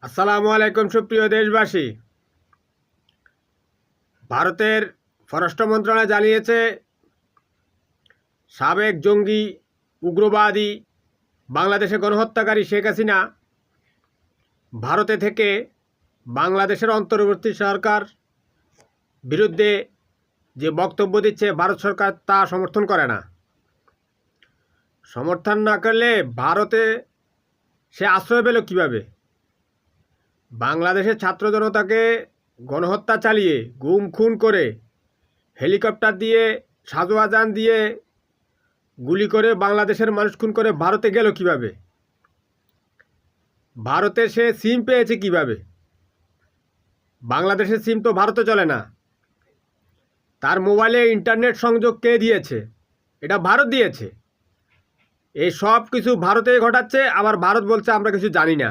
আসসালামু আলাইকুম সুপ্রিয় দেশবাসী। ভারতের পররাষ্ট্র মন্ত্রণালয় জানিয়েছে সাবেক জঙ্গি উগ্রবাদী বাংলাদেশে গণহত্যাকারী শেখ হাসিনা ভারতে থেকে বাংলাদেশের অন্তর্বর্তী সরকার বিরুদ্ধে যে বক্তব্য দিচ্ছে ভারত সরকার তা সমর্থন করে না। সমর্থন না করলে ভারতে সে আশ্রয় পেল কীভাবে? বাংলাদেশের ছাত্র জনতাকে গণহত্যা চালিয়ে গুম খুন করে হেলিকপ্টার দিয়ে সাজোয়াজান দিয়ে গুলি করে বাংলাদেশের মানুষ খুন করে ভারতে গেল কিভাবে? ভারতে সে সিম পেয়েছে কিভাবে? বাংলাদেশের সিম তো ভারতে চলে না। তার মোবাইলে ইন্টারনেট সংযোগ কে দিয়েছে? এটা ভারত দিয়েছে। এই সব কিছু ভারতে ঘটাচ্ছে, আবার ভারত বলছে আমরা কিছু জানি না।